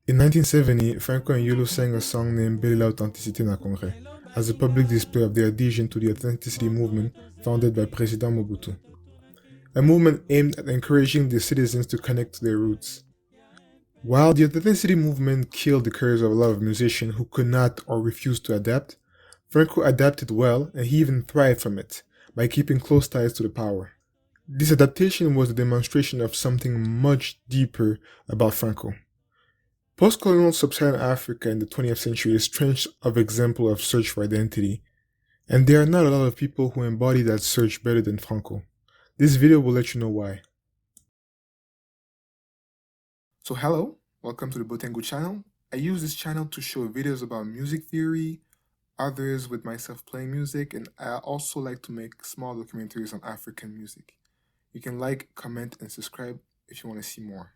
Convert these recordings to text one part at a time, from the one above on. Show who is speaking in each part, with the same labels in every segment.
Speaker 1: In 1970, Franco and Yolo sang a song named Belle l'Authenticité na Congrès, as a public display of their adhesion to the authenticity movement founded by President Mobutu, a movement aimed at encouraging the citizens to connect to their roots. While the authenticity movement killed the careers of a lot of musicians who could not or refused to adapt, Franco adapted well and he even thrived from it by keeping close ties to the power. This adaptation was a demonstration of something much deeper about Franco. Post-colonial sub-Saharan Africa in the 20th century is drenched of examples of search for identity, and there are not a lot of people who embody that search better than Franco. This video will let you know why. So hello, welcome to the Botengu channel. I use this channel to show videos about music theory, others with myself playing music, and I also like to make small documentaries on African music. You can like, comment, and subscribe if you want to see more.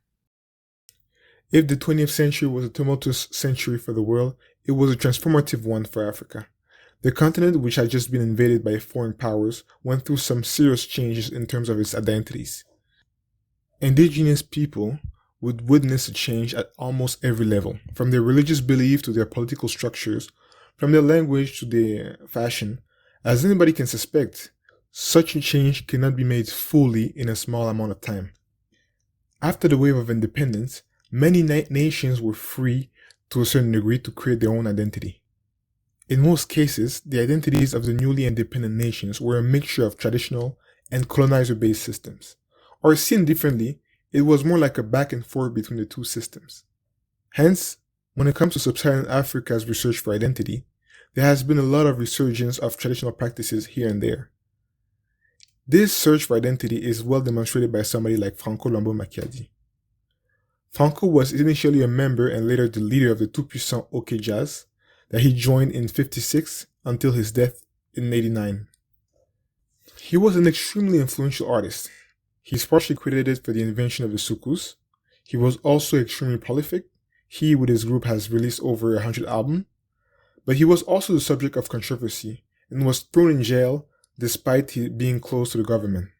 Speaker 1: If the 20th century was a tumultuous century for the world, it was a transformative one for Africa. The continent, which had just been invaded by foreign powers, went through some serious changes in terms of its identities. Indigenous people would witness a change at almost every level, from their religious belief to their political structures, from their language to their fashion. As anybody can suspect, such a change cannot be made fully in a small amount of time. After the wave of independence, many nations were free to a certain degree to create their own identity. In most cases, the identities of the newly independent nations were a mixture of traditional and colonizer-based systems. Or seen differently, it was more like a back and forth between the two systems. Hence, when it comes to sub-Saharan Africa's research for identity, there has been a lot of resurgence of traditional practices here and there. This search for identity is well demonstrated by somebody like Franco Luambo Makiadi. Franco was initially a member and later the leader of the tout-puissant OK Jazz that he joined in 1956 until his death in 1989. He was an extremely influential artist. He's partially credited for the invention of the soukous. He was also extremely prolific. He, with his group, has released over 100 albums. But he was also the subject of controversy and was thrown in jail despite being close to the government.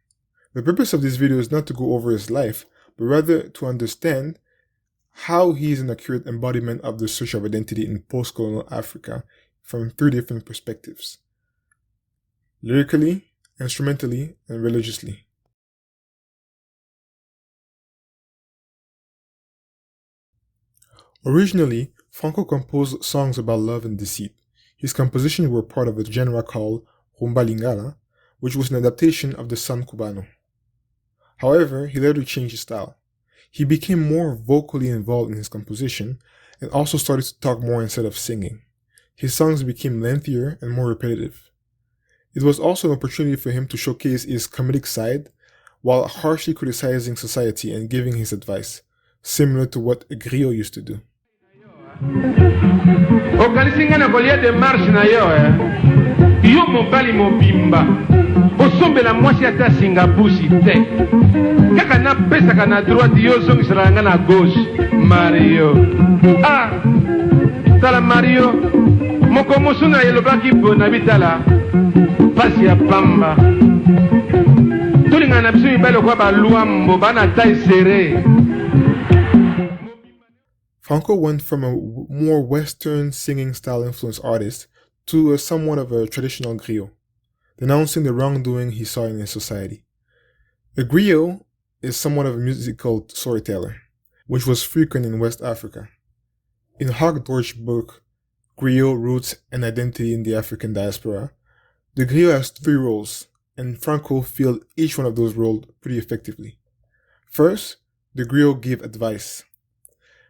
Speaker 1: The purpose of this video is not to go over his life, but rather to understand how he is an accurate embodiment of the search of identity in post-colonial Africa from three different perspectives: lyrically, instrumentally, and religiously. Originally, Franco composed songs about love and deceit. His compositions were part of a genre called rumba lingala, which was an adaptation of the son cubano. However, he later changed his style. He became more vocally involved in his composition and also started to talk more instead of singing. His songs became lengthier and more repetitive. It was also an opportunity for him to showcase his comedic side while harshly criticizing society and giving his advice, similar to what a griot used to do.
Speaker 2: Yo mobali mobimba osombela mwasi ata singabusi te kaka napesaka na droite yo zongisela nga na gauche. Mario tala Mario moko mosuna yelobaki bona bitala pasi ya pamba tolinga na biso mibale kwa baluambo bana tai serré.
Speaker 1: Franco went from a more Western singing style influenced artist to somewhat of a traditional griot, denouncing the wrongdoing he saw in his society. A griot is somewhat of a musical storyteller, which was frequent in West Africa. In Hawk Dorch's book, Griot Roots and Identity in the African Diaspora, the griot has three roles, and Franco filled each one of those roles pretty effectively. First, the griot gave advice.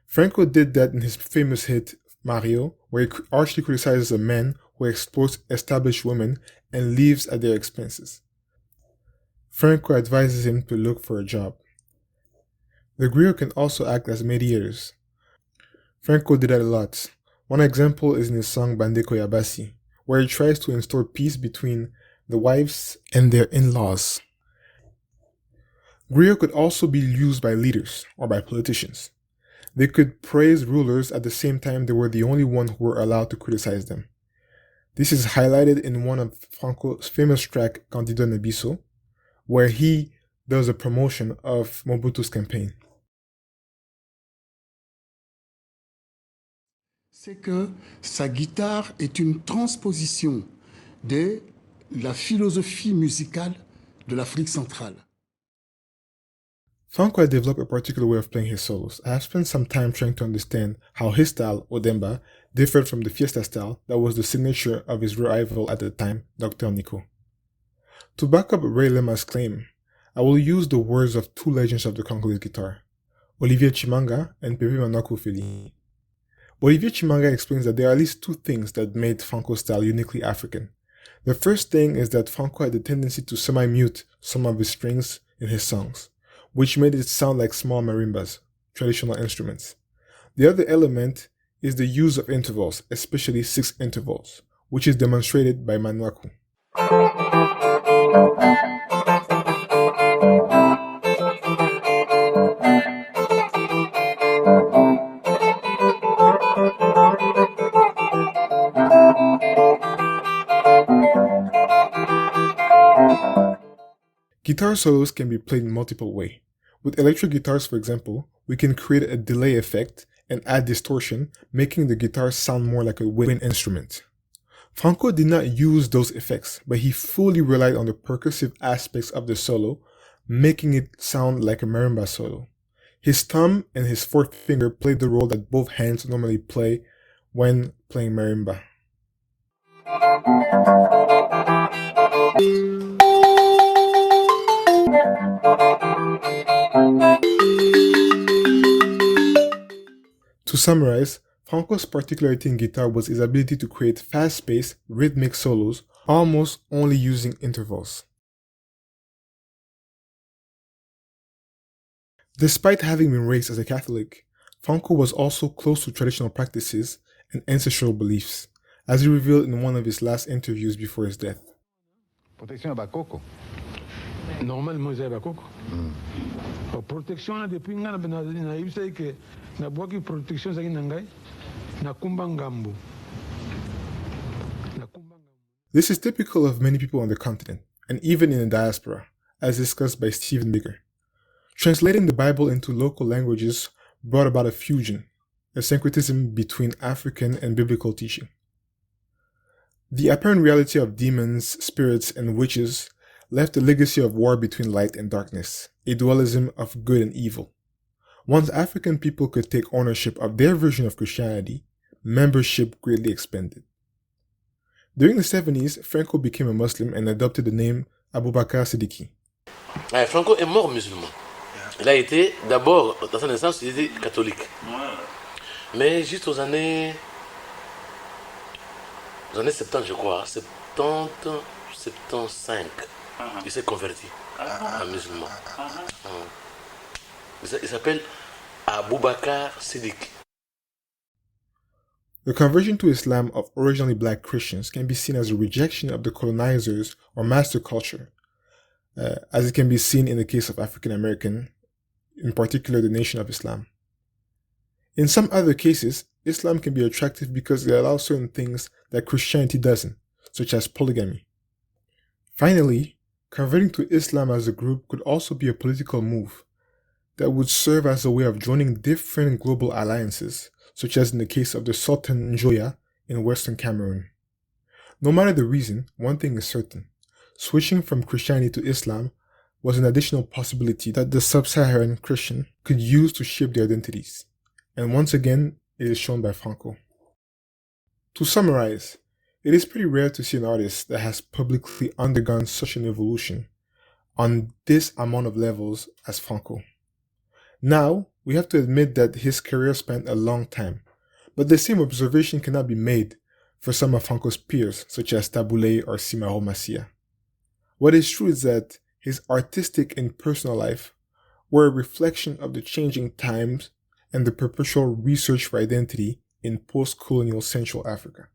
Speaker 1: Franco did that in his famous hit Mario, where he harshly criticizes a man who exploits established women and leaves at their expenses. Franco advises him to look for a job. The griot can also act as mediators. Franco did that a lot. One example is in his song Bandeko Yabasi, where he tries to install peace between the wives and their in-laws. Griot could also be used by leaders or by politicians. They could praise rulers at the same time they were the only ones who were allowed to criticize them. This is highlighted in one of Franco's famous track, Candidat Nebiso, where he does a promotion of Mobutu's campaign.
Speaker 3: c'est que sa guitare est une transposition de la philosophie musicale de l'Afrique centrale.
Speaker 1: Franco had developed a particular way of playing his solos. I have spent some time trying to understand how his style, Odemba, differed from the fiesta style that was the signature of his rival at the time, Dr. Nico. To back up Ray Lema's claim, I will use the words of two legends of the Congolese guitar, Olivier Chimanga and Pepe Manaku Feli. Olivier Chimanga explains that there are at least two things that made Franco's style uniquely African. The first thing is that Franco had the tendency to semi-mute some of his strings in his songs, which made it sound like small marimbas, traditional instruments. The other element is the use of intervals, especially 6 intervals, which is demonstrated by Manwaku. Guitar solos can be played in multiple ways. With electric guitars, for example, we can create a delay effect and add distortion, making the guitar sound more like a wind instrument. Franco did not use those effects, but he fully relied on the percussive aspects of the solo, making it sound like a marimba solo. His thumb and his fourth finger played the role that both hands normally play when playing marimba. To summarize, Franco's particularity in guitar was his ability to create fast-paced, rhythmic solos, almost only using intervals. Despite having been raised as a Catholic, Franco was also close to traditional practices and ancestral beliefs, as he revealed in one of his last interviews before his death.
Speaker 4: Protection à Bakoko.
Speaker 2: Normalement, ils avaient bakoko. Protection depuis nga na yebisa ke na boaki protection zaki na ngai na kumba ngambo.
Speaker 1: This is typical of many people on the continent, and even in the diaspora, as discussed by Stephen Bigger. Translating the Bible into local languages brought about a fusion, a syncretism between African and biblical teaching. The apparent reality of demons, spirits, and witches left a legacy of war between light and darkness, a dualism of good and evil. Once African people could take ownership of their version of Christianity, membership greatly expanded. During the 70s, Franco became a Muslim and adopted the name Abubakar Siddiqui.
Speaker 5: Franco est mort musulman. Il a été d'abord, dans sa naissance, il était catholique. Mais juste aux années 70, je crois, 70, 75, il s'est converti en musulman. Il s'appelle Abubakar Siddiqui.
Speaker 1: The conversion to Islam of originally black Christians can be seen as a rejection of the colonizers or master culture, as it can be seen in the case of African American, in particular the Nation of Islam. In some other cases, Islam can be attractive because it allows certain things that Christianity doesn't, such as polygamy. Finally, converting to Islam as a group could also be a political move that would serve as a way of joining different global alliances, such as in the case of the Sultan Njoya in Western Cameroon. No matter the reason, one thing is certain. Switching from Christianity to Islam was an additional possibility that the sub-Saharan Christian could use to shape their identities. And once again, it is shown by Franco. To summarize, it is pretty rare to see an artist that has publicly undergone such an evolution on this amount of levels as Franco. Now, we have to admit that his career spanned a long time, but the same observation cannot be made for some of Franco's peers, such as Taboulé or Simaro Massia. What is true is that his artistic and personal life were a reflection of the changing times and the perpetual research for identity in post-colonial Central Africa.